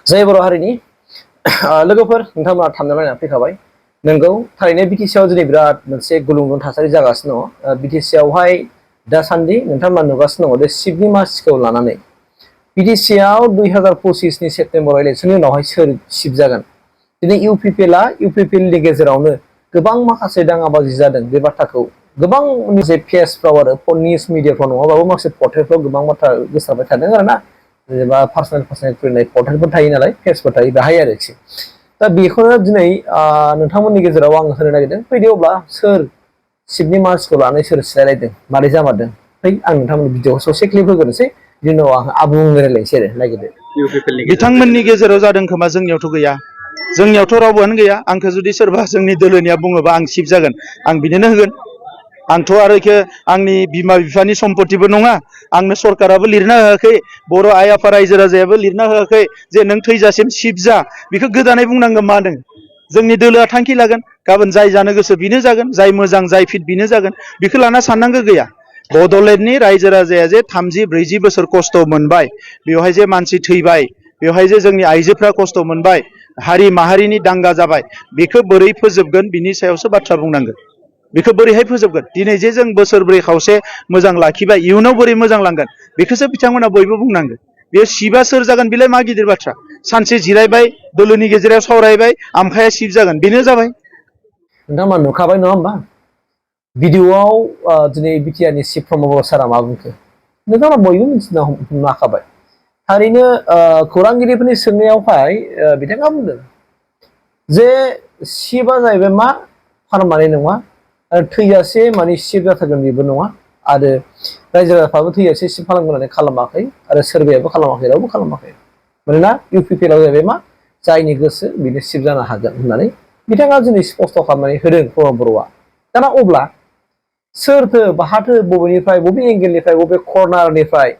जय बर' हारिनि लोगोफोर नोंथांमोना थामनानै फैखाबाय नोंगौ थारैनो बिटिसिआव दिनै बिराद मोनसे गुलुंगुं थासारि जागासिनो दङ बिटिसिआवहाय दासान्दि नोंथांमोना नुगासिनो दङ बे शिबनि मासिखौ लानानै बिटिसिआव 2025 नि सेप्तेम्बर इलेक्सननि उनावहाय सोर शिब जागोन दिनै UPPL नि गेजेरावनो गोबां माखासे दाङाबाजि जादों बे बाथ्राखौ गोबां माखासे पेजफ्राव आरो निउस मिडियाफ्राव नङाबाबो माखासे पर्टेलफ्राव गोबां बाथ्रा गोसारबाय थादों आरोना जेनेबा पार्सनेल फैनाय पर्टेलफोर थायो नालाय पेजफोर थायो बाहाय आरोखि दा बेखौनो दिनै नोंथांमोननि गेजेराव आं होनो नागिरदों फैदो अब्ला सोर शिबनि मासिखौ लानानै सोर सिलायलायदों मारै जामारदों फै आं नोंथांमोननि भिडिअखौ ससे क्लिप होग्रोनोसै बिनि उनाव आं आबुङै रायलायनोसै आरो नागिरदो बिथांमोननि गेजेराव जादों खोमा जोंनियावथ' गैया जोंनियावथ' रावबोआनो गैया आंखौ जुदि सोरबा जोंनि दोलोनिया बुङोबा आं शिब जागोन आं बिदिनो होगोन आंथ' आरो आंनि बिमा बिफानि सम्पतिबो नङा आंनो सरकाराबो लिरना होआखै बर' आइ आफा रायजो राजायाबो लिरना होआखै जे नों थैजासिम शिब जा बेखौ गोदानै बुंनांगोन मा होनो जोंनि दोलोआ थांखि लागोन गाबोन जाय जानो गोसो बेनो जागोन जाय मोजां जाय फिट बेनो जागोन बेखौ लाना साननांगौ गैया बड'लेण्डनि रायजो राजाया जे 30-40 बोसोर खस्थ' मोनबाय बेवहाय जे मानसि थैबाय बेवहाय जे जोंनि आइजोफ्रा खस्थ' मोनबाय हारि माहारिनि दांगा जाबाय बेखौ बोरै फोजोबगोन बिनि सायावसो बाथ्रा बुंनांगोन बेखौ बोरैहाय फोजोबगोन दिनै जे जों बोसोरब्रै खावसे मोजां लाखिबाय इयुनाव बोरै मोजां लांगोन बेखौसो बिथांमोना बयबो बुंनांगोन बे शिबआ सोर जागोन बेलाय मा गिदिर बाथ्रा सानसे जिरायबाय दोलोनि गेजेराव सावरायबाय आमखाया शिब जागोन बेनो जाबाय नोंथांमोना नुखाबाय नङा होमबा भिडिअआव दिनै बिटिआरनि चिफ प्रमद सारा मा बुंखो नोंथाङा बयबो मिथिनो हाखाबाय थारैनो खौरांगिरिफोरनि सोंनायावहाय बिथाङा बुंदों जे शिबआ जाहैबाय मा पारमानेन्ट नङा आरो थैजासे माने शिब जाथारगोन बेबो नङा आरो रायजो राजाफ्राबो थैजासे शिब खालामगोन होननानै खालामाखै आरो सोरबायाबो खालामाखै रावबो खालामाखै मानोना UPPL आव जाहैबाय मा जायनि गोसो बेनो शिब जानो हागोन होननानै बिथाङा दिनै स्पष्ट खालामनानै होदों प्रमद बर'आ दाना अब्ला सोरथो बाहाथो बबेनिफ्राय बबे एंगेलनिफ्राय बबे कर्नारनिफ्राय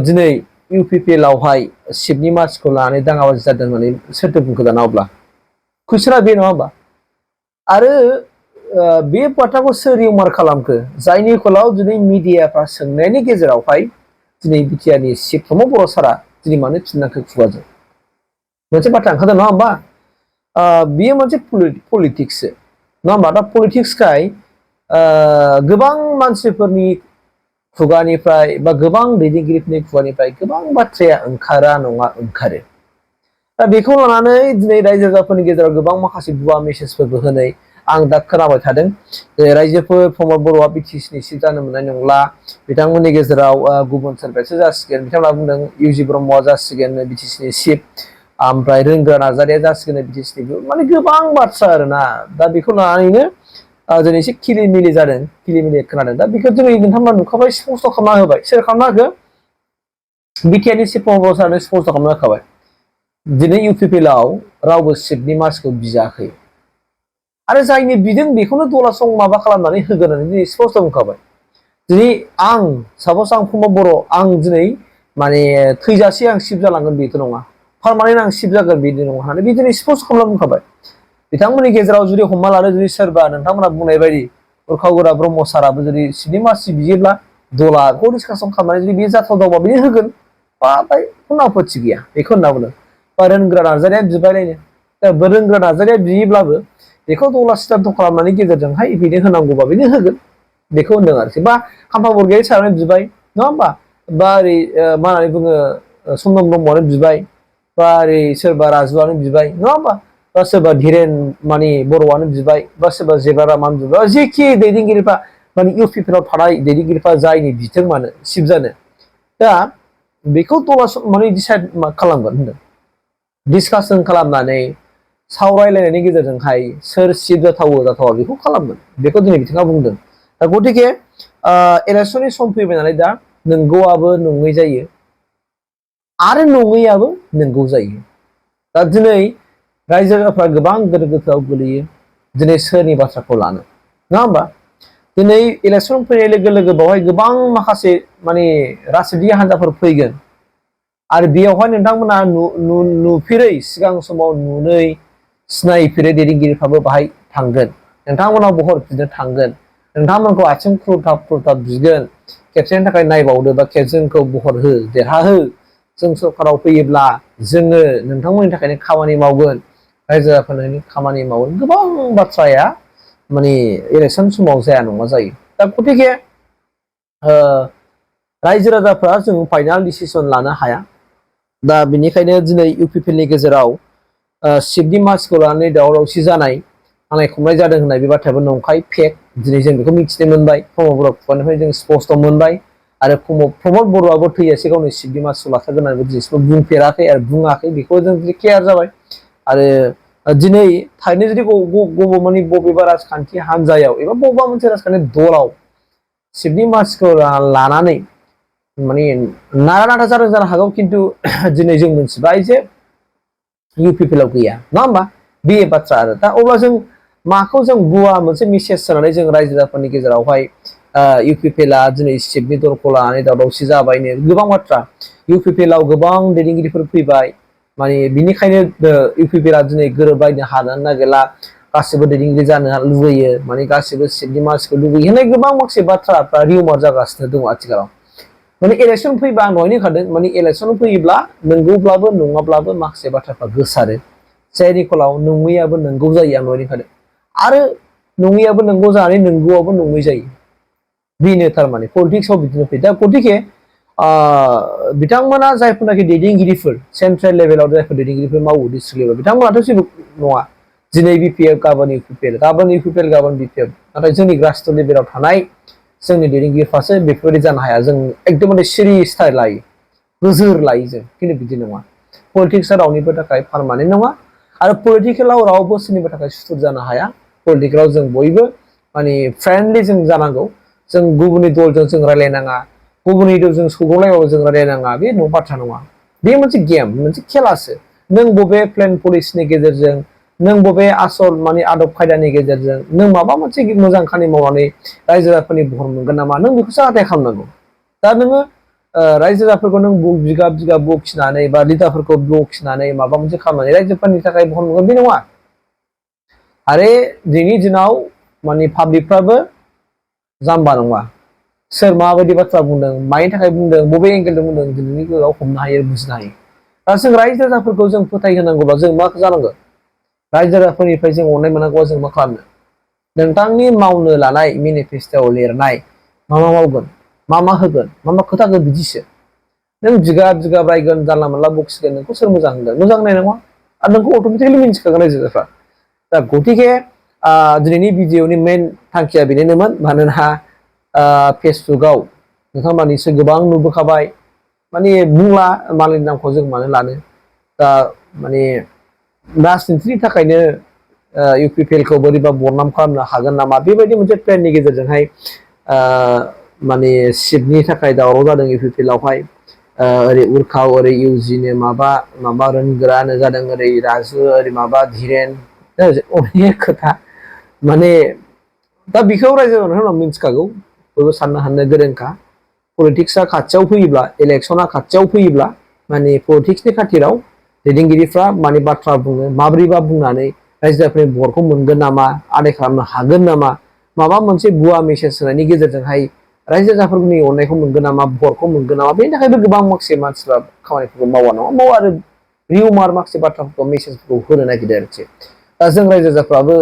दिनै UPPL आवहाय शिबनि मासिखौ लानानै दाङाबाजि जादों होननानै सोरथो बुंखो दाना अब्ला कुइसना बे नङा होमबा आरो बे बाथ्राखौ सोर रिउमार खालामखो जायनि फलाव दिनै मिडियाफ्रा सोंनायनि गेजेरावहाय दिनै बिटिआरनि चिफ प्रमद बर' सारा दिनै मानो फिननांखो खुगाजों मोनसे बाथ्रा ओंखारदों नङा होमबा बियो मोनसे पलिटिक्ससो नङा होमबा दा पलिटिक्सखाय गोबां मानसिफोरनि खुगानिफ्राय बा गोबां दैदेनगिरिफोरनि खुगानिफ्राय गोबां बाथ्राया ओंखारा नङा ओंखारो दा बेखौ लानानै दिनै रायजो राजाफोरनि गेजेराव गोबां माखासे भुवा मेसेजफोरबो होनाय आं दा खोनाबाय थादों जे रायजोफोर प्रमद बर'आ बिटिसिनि चिफ जानो मोननाय नंला बिथांमोननि गेजेराव गुबुन सोरबासो जासिगोन बिथांमोना बुंदों UG ब्रह्मआ जासिगोन बिटिसिनि चिफ ओमफ्राय रोंगोरा नार्जारिया जासिगोन बिटिसिनि माने गोबां बाथ्रा आरोना दा बेखौ लानानैनो दिनै एसे खिलिमिलि जादों खिलिमिलि खोनादों दा बेखौ दिनै नोंथांमोना नुखाबाय स्पष्ट खालामना होबाय सोर खालामना होखो बिटिआरनि चिफ प्रमद बर' सारानो स्पष्ट खालामना होखाबाय दिनै UPPL आव रावबो शिबनि मासिखौ बिजाखै आरो जायनि बिदों बेखौनो दलासं माबा खालामनानै होगोन होननानै दिनै स्पष्ट बुंखाबाय दिनै आं सापस आं प्रमद बर' आं दिनै माने थैजासे आं शिब जालांगोन बेथ' नङा पारमानेन्ट आं शिब जागोन बिदि नङा होननानै बे दिनै स्पष्ट खालामना बुंखाबाय बिथांमोननि गेजेराव जुदि हमना लादो जुदि सोरबा नोंथांमोना बुंनाय बायदि उरखावगोरा ब्रह्म साराबो जुदि शिबनि मासि बियोब्ला दलाखौ डिसकासन खालामनानै जुदि बे जाथावदावबा बेनो होगोन बा खुनु आपत्ति गैया बेखौ होनना बुंदों बा रोंग्रा नार्जारिया बिबायलायनो दा रोंग्रा नार्जारिया बियोब्लाबो बेखौ दला सिदान्थ' खालामनायनि गेजेरजोंहाय बेनो होनांगौबा बेनो होगोन बेखौ होनदों आरोखि बा खाम्फा बरग'यारि सारानो बिबाय नङा होमबा बा ओरै मा होननानै बुङो समदन ब्रह्मआनो बिबाय बा ओरै सोरबा राजुआनो बिबाय नङा होमबा बा सोरबा धीरेन माने बर'आनो बिबाय बा सोरबा जेबारामानो बिबाय जेखि दैदेनगिरिफ्रा माने UPPL आव थानाय दैदेनगिरिफ्रा जायनि बिथों मानो शिब जानो दा बेखौ दला माने डिसाइड खालामगोन होनदों डिसकासन खालामनानै सावरायलायनायनि गेजेरजोंहाय सोर शिब जाथावो जाथावा बेखौ खालामगोन बेखौ दिनै बिथाङा बुंदों दा गतिके इलेक्सननि सम फैबाय नालाय दा नंगौआबो नङै जायो आरो नङैआबो नंगौ जायो दा दिनै रायजो राजाफ्रा गोबां गोनो गोथोआव गोलैयो दिनै सोरनि बाथ्राखौ लानो नङा होमबा दिनै इलेक्सन फैनाय लोगो लोगो बेवहाय गोबां माखासे माने राजनितिक हान्जाफोर फैगोन आरो बेयावहाय नोंथांमोना नुफेरै सिगां समाव नुनै सिनायफेरै दैदेनगिरिफ्राबो बाहाय थांगोन नोंथांमोनाव बहर बिनो थांगोन नोंथांमोनखौ आथिं खुलथाब खुलथाब बिगोन खेबसेनि थाखाय नायबावदो बा खेबसेखौ बहर हो देरहाहो जों सरकाराव फैयोब्ला जोङो नोंथांमोननि थाखायनो खामानि मावगोन रायजो राजाफोरनि खामानि मावगोन गोबां बाथ्राया माने इलेक्सन समाव जाया नङा जायो दा गतिके रायजो राजाफ्रा जों फाइनाल डिसिसन लानो हाया दा बेनिखायनो दिनै UPPL नि गेजेराव सिटनि मासिखौ लानानै दावराव दावसि जानाय नांलाय खमलाय जादों होननाय बे बाथ्रायाबो नंखाय फेक दिनै जों बेखौ मिथिनो मोनबाय प्रमद बर' खुगानिफ्राय जों स्पष्ट मोनबाय आरो प्रमद बर'आबो थैयासै गावनि सिटनि मासिखौ लाथारगोन होननानै दिनैसिमबो बुंफेराखै आरो बुङाखै बेखौ जों क्लियार जाबाय आरो दिनै थारैनो जुदि गभर्नमेन्टनि बबेबा राजखान्थि हान्जायाव एबा बबेबा मोनसे राजखान्थि दलाव सिटनि मासिखौ लानानै माने नारा नाथा जादों जानो हागौ खिन्थु दिनै जों मिथिबाय जे UPPL आव गैया नङा होमबा बे बाथ्रा आरो दा अब्ला जों माखौ जों गुवा मोनसे मेसेज होनानै जों रायजो राजाफोरनि गेजेरावहाय UPPL आ दिनै सिटनि दरखौ लानानै दावरावसि जाबायनो गोबां बाथ्रा UPPL आव गोबां दैदेनगिरिफोर फैबाय माने बिनिखायनो UPPL आ दिनै गोरोबलायनो हानो नागिरला गासिबो दैदेनगिरि जानो लुबैयो माने गासिबो सिटनि मासिखौ लुबैयो होननाय गोबां माखासे बाथ्राफ्रा रिउमार जागासिनो दङ आथिखालाव माने इलेक्सन फैबा आं दहायनो होखादों माने इलेक्सन फैयोब्ला नंगौब्लाबो नङाब्लाबो माखासे बाथ्राफ्रा गोसारो जायनि फलाव नङैयाबो नंगौ जायो आं दहायनो होखादों आरो नङैयाबो नंगौ जानानै नंगौआबो नङै जायो बेनो थारमाने पलिटिक्सआव बिदिनो फैयो दा गतिके बिथांमोना जायफोरनाखि दैदेनगिरिफोर सेन्ट्रेल लेभेलाव जायफोर दैदेनगिरिफोर मावो डिस्ट्रिक्ट लेभेल बिथांमोनाथ' जेबो नङा दिनै BPF गाबोन UPPL गाबोन UPPL गाबोन BPF नाथाय जोंनि ग्रासरुट लेभेलाव थानाय जोंनि दैदेनगिरिफ्रासो बेफोरबायदि जानो हाया जों एकदमबारे सिरि स्टाइल लायो गोजोर लायो जों खिन्थु बिदि नङा पलिटिक्सआ रावनिबो थाखाय पारमानेन्ट नङा आरो पलिटिकेलाव रावबो सोरनिबा थाखाय सुथुर जानो हाया पलिटिकेलाव जों बयबो माने फ्रेन्डलि जों जानांगौ जों गुबुननि दलजों जों रायलायनाङा गुबुननि दलजों सौग्रावलायबाबो जों रायलायनाङा बे बाथ्रा नङा बे मोनसे गेम मोनसे खेलासो नों बबे प्लेन पलिसिनि गेजेरजों नों बबे आसल माने आदब खायदानि गेजेरजों नों माबा मोनसे मोजां खामानि मावनानै रायजो राजाफोरनि भट मोनगोन नामा नों बेखौसो आदाय खालामनांगौ दा नोङो रायजो राजाफोरखौ नों बिगाब बिगाब बखिनानै बा लिडारफोरखौ बखिनानै माबा मोनसे खालामनानै रायजोफोरनि थाखाय भट मोनगोन बे नङा आरो दिनैनि दिनाव माने पाब्लिकफ्राबो जाम्बा नङा सोर माबायदि बाथ्रा बुंदों मानि थाखाय बुंदों बबे एंगेलजों बुंदों दिनैनि गोगाव हमनो हायो बुजिनो हायो दा जों रायजो राजाफोरखौ जों फोथायहोनांगौब्ला जों मा जानांगोन रायजो राजाफोरनिफ्राय जों अननाय मोननांगौआ जों मा खालामनो नोंथांनि मावनो लानाय मेनिफेस्ट'आव लिरनाय मा मावगोन मा होगोन मा खोथा होगोन बिदिसो नों बिगाब बिगाब रायगोन जानला मोनला बखिगोन नोंखौ सोर मोजां होनगोन मोजां होननाय नङा आरो नोंखौ अट'मेटिकेलि मिन्थिखागोन रायजो राजाफ्रा दा गतिके दिनैनि भिडिअनि मेन थांखिया बेनोमोन मानोना फेसबुकआव नोंथांमोना निसय गोबां नुबोखाबाय माने बुंला मालायनि नामखौ जों मानो लानो दा माने राजनितिनि थाखायनो UPPL खौ बोरैबा बदनाम खालामनो हागोन नामा बेबायदि मोनसे प्लेननि गेजेरजोंहाय माने सिटनि थाखाय दावराव जादों UPPL आवहाय ओरै उर्खाव ओरै इउजिनो माबा रोनगोरानो जादों ओरै राजु ओरै माबा धिरेन अनेक खोथा माने दा बेखौ रायजो राजाफ्रा मिथिखागौ बयबो साननो हानो गोरोंखा पलिटिक्सआ खाथियाव फैयोब्ला इलेक्सना खाथियाव फैयोब्ला माने पलिटिक्सनि खाथिराव दैदेनगिरिफ्रा माने बाथ्रा बुङो माब्रैबा बुंनानै रायजो राजाफोरनि भटखौ मोनगोन नामा आदाय खालामनो हागोन नामा माबा मोनसे गुवा मेसेज होनायनि गेजेरजोंहाय रायजो राजाफोरनि अननायखौ मोनगोन नामा भटखौ मोनगोन नामा बेनि थाखायबो गोबां माखासे मानसिफ्रा खामानिफोरखौ मावा नङा मावा आरो रिउमार माखासे बाथ्राफोरखौ मेसेजफोरखौ होनो नागिरदों आरोखि दा जों रायजो राजाफ्राबो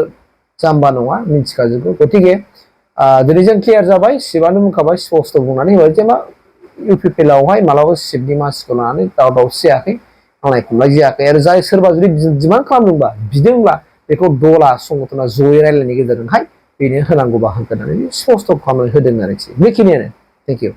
जाम्बा नङा मिथिखाजोबो गतिके दिनै जों क्लियार जाबाय सिबानो बुंखाबाय स्पस्ट बुंनानै होबाय जे मा UPPL आवहाय मालाबा सिटनि मासिखौ लानानै दावराव दावसि जायाखै नांलाय खमलाय जायाखै आरो जाय सोरबा जुदि डिमान्ड खालामदोंबा बिदोंब्ला बेखौ दला संगठना जयै रायलायनायनि गेजेरजोंहाय बेनो होनांगौबा होगोन होननानै स्पस्ट खालामनानै होदों आरोखि बेखिनियानो थेंक इउ